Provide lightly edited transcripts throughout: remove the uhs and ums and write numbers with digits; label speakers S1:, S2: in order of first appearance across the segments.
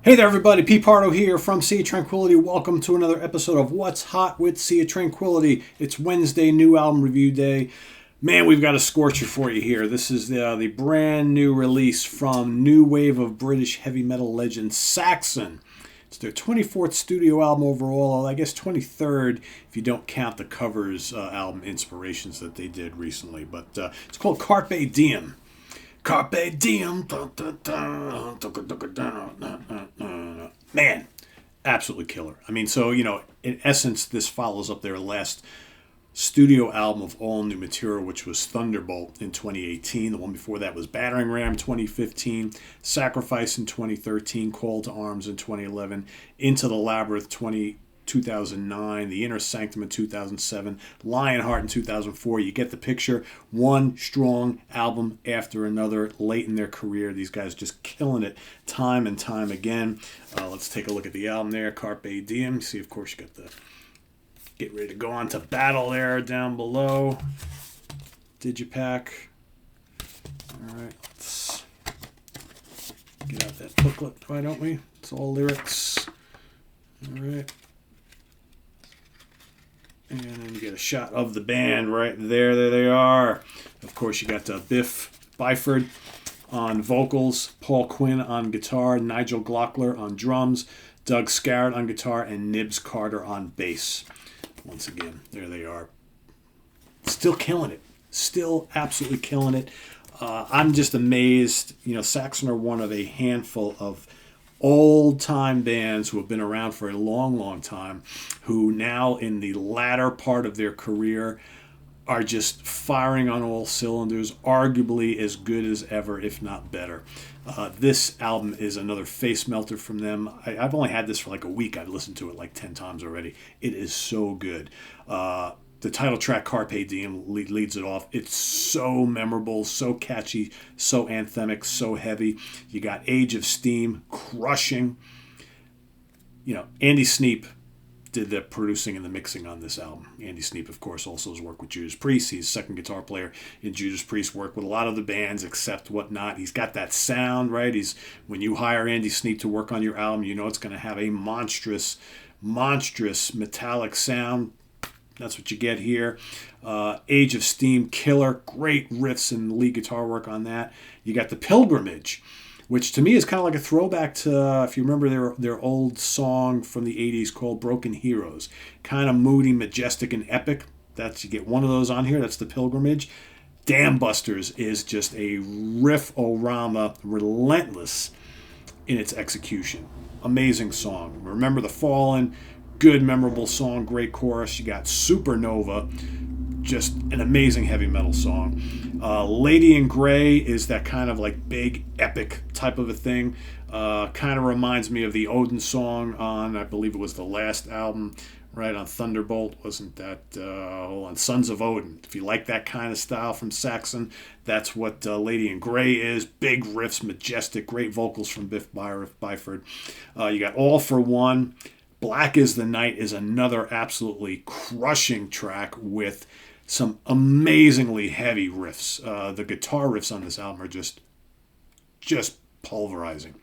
S1: Hey there, everybody. Pete Pardo here from Sea of Tranquility. Welcome to another episode of What's Hot with Sea of Tranquility. It's Wednesday, new album review day. Man, we've got a scorcher for you here. This is the brand new release from new wave of British heavy metal legend Saxon. It's their 24th studio album overall, I guess 23rd if you don't count the covers album inspirations that they did recently. But it's called Carpe Diem. Carpe Diem. Man, absolutely killer. I mean, so, in essence, this follows up their last studio album of all new material, which was Thunderbolt in 2018. The one before that was Battering Ram 2015, Sacrifice in 2013, Call to Arms in 2011, Into the Labyrinth 2009, The Inner Sanctum in 2007, Lionheart in 2004. You get the picture. One strong album after another late in their career. These guys just killing it time and time again. Let's take a look at the album there, Carpe Diem. See, of course, you got the get ready to go on to battle there down below. Digipack. All right, let's get out that booklet, why don't we? It's all lyrics. All right. And then you get a shot of the band right there. There they are. Of course, you got Biff Byford on vocals, Paul Quinn on guitar, Nigel Glockler on drums, Doug Scarrett on guitar, and Nibs Carter on bass. Once again, there they are. Still killing it. Still absolutely killing it. I'm just amazed. Saxon are one of a handful of old-time bands who have been around for a long, long time, who now in the latter part of their career are just firing on all cylinders, arguably as good as ever, if not better. This album is another face melter from them. I've only had this for like a week. I've listened to it like 10 times already. It is so good. The title track, Carpe Diem, leads it off. It's so memorable, so catchy, so anthemic, so heavy. You got Age of Steam, crushing. Andy Sneap did the producing and the mixing on this album. Andy Sneap, of course, also has worked with Judas Priest. He's second guitar player in Judas Priest, worked with a lot of the bands except whatnot. He's got that sound, right? When you hire Andy Sneap to work on your album, it's going to have a monstrous metallic sound. That's what you get here. Age of Steam, killer. Great riffs and lead guitar work on that. You got The Pilgrimage, which to me is kind of like a throwback to, if you remember their old song from the 80s called Broken Heroes. Kind of moody, majestic, and epic. You get one of those on here. That's The Pilgrimage. Dam Busters is just a riff-o-rama, relentless in its execution. Amazing song. Remember the Fallen. Good, memorable song, great chorus. You got Supernova, just an amazing heavy metal song. Lady in Grey is that kind of like big, epic type of a thing. Kind of reminds me of the Odin song on, I believe it was the last album, right, on Thunderbolt. Wasn't that, on Sons of Odin. If you like that kind of style from Saxon, that's what Lady in Grey is. Big riffs, majestic, great vocals from Biff Byford. You got All for One. Black is the Night is another absolutely crushing track with some amazingly heavy riffs. The guitar riffs on this album are just pulverizing.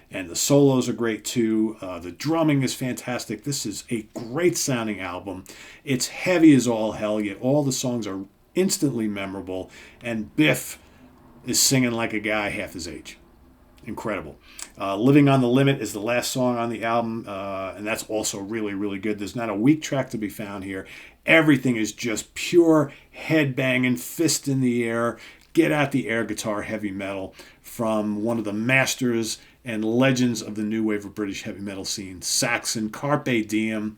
S1: And the solos are great too. The drumming is fantastic. This is a great sounding album. It's heavy as all hell, yet all the songs are instantly memorable. And Biff is singing like a guy half his age. Incredible. Living on the Limit is the last song on the album, and that's also really, really good. There's not a weak track to be found here. Everything is just pure head-banging, fist in the air, get out the air guitar heavy metal from one of the masters and legends of the new wave of British heavy metal scene, Saxon Carpe Diem.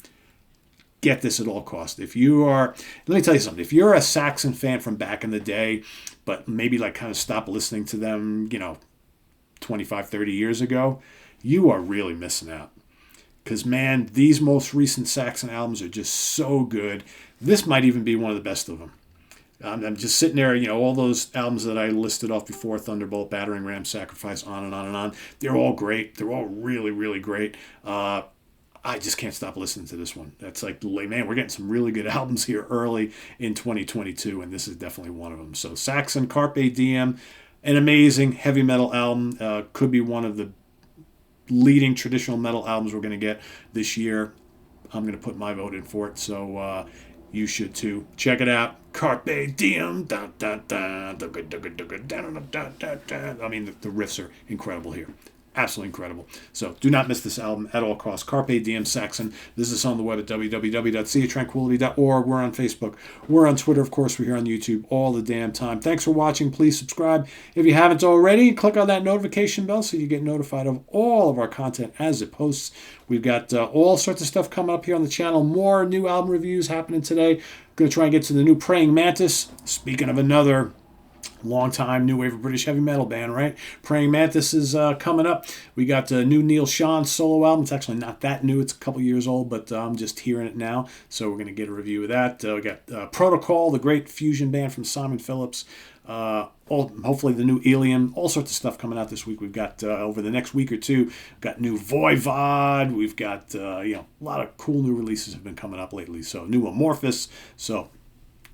S1: Get this at all costs. Let me tell you something. If you're a Saxon fan from back in the day, but maybe like kind of stop listening to them, 25, 30 years ago, you are really missing out. Because, man, these most recent Saxon albums are just so good. This might even be one of the best of them. I'm just sitting there, all those albums that I listed off before, Thunderbolt, Battering Ram, Sacrifice, on and on and on. They're all great. They're all really, really great. I just can't stop listening to this one. That's like, man, we're getting some really good albums here early in 2022, and this is definitely one of them. So Saxon, Carpe Diem, an amazing heavy metal album. Could be one of the leading traditional metal albums we're going to get this year. I'm going to put my vote in for it, so you should too. Check it out. Carpe Diem. I mean, the riffs are incredible here. Absolutely incredible. So do not miss this album at all costs. Carpe Diem, Saxon. Visit us on the web at www.seatranquility.org. We're on Facebook. We're on Twitter, of course. We're here on YouTube all the damn time. Thanks for watching. Please subscribe if you haven't already. Click on that notification bell so you get notified of all of our content as it posts. We've got all sorts of stuff coming up here on the channel. More new album reviews happening today. Going to try and get to the new Praying Mantis. Speaking of another long-time new wave of British heavy metal band, right? Praying Mantis is coming up. We got a new Neil Sean solo album. It's actually not that new. It's a couple years old, but I'm just hearing it now. So we're going to get a review of that. We got Protocol, the great fusion band from Simon Phillips. Hopefully the new Ilium. All sorts of stuff coming out this week. We've got over the next week or two, we've got new Voivod. We've got a lot of cool new releases have been coming up lately. So new Amorphous. So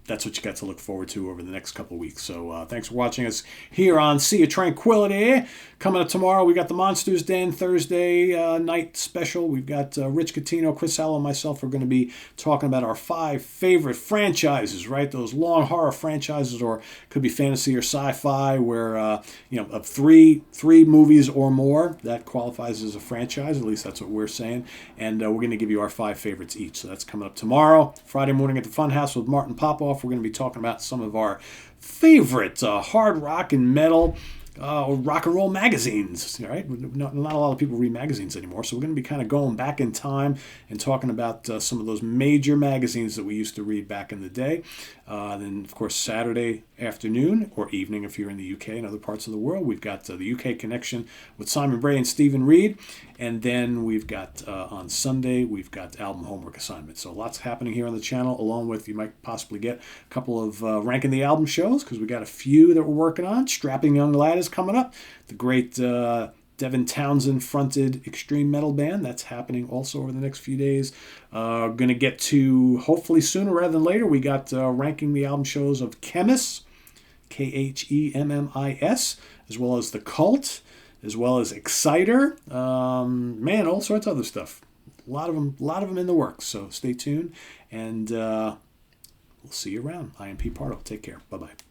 S1: that's what you got to look forward to over the next couple of weeks. So thanks for watching us here on Sea of Tranquility. Coming up tomorrow, we got the Monsters Den Thursday night special. We've got Rich Catino, Chris Allo, and myself are going to be talking about our 5 favorite franchises, right? Those long horror franchises, or could be fantasy or sci-fi, where of three movies or more, that qualifies as a franchise. At least that's what we're saying. And we're going to give you our 5 favorites each. So that's coming up tomorrow. Friday morning at the Funhouse with Martin Popoff. We're going to be talking about some of our favorite hard rock and metal rock and roll magazines, right? Not a lot of people read magazines anymore, so we're going to be kind of going back in time and talking about some of those major magazines that we used to read back in the day. Then, of course, Saturday afternoon or evening if you're in the UK and other parts of the world, we've got the UK Connection with Simon Bray and Stephen Reed. And then we've got, on Sunday, we've got album homework assignments. So lots happening here on the channel, along with, you might possibly get a couple of Ranking the Album shows, because we got a few that we're working on. Strapping Young Lad is coming up. The great Devin Townsend-fronted extreme metal band. That's happening also over the next few days. Going to get to, hopefully sooner rather than later, we got Ranking the Album shows of Chemis, Khemmis, as well as The Cult, as well as Exciter, all sorts of other stuff. A lot of them in the works. So stay tuned, and we'll see you around. I am Pete Pardo. Take care. Bye-bye.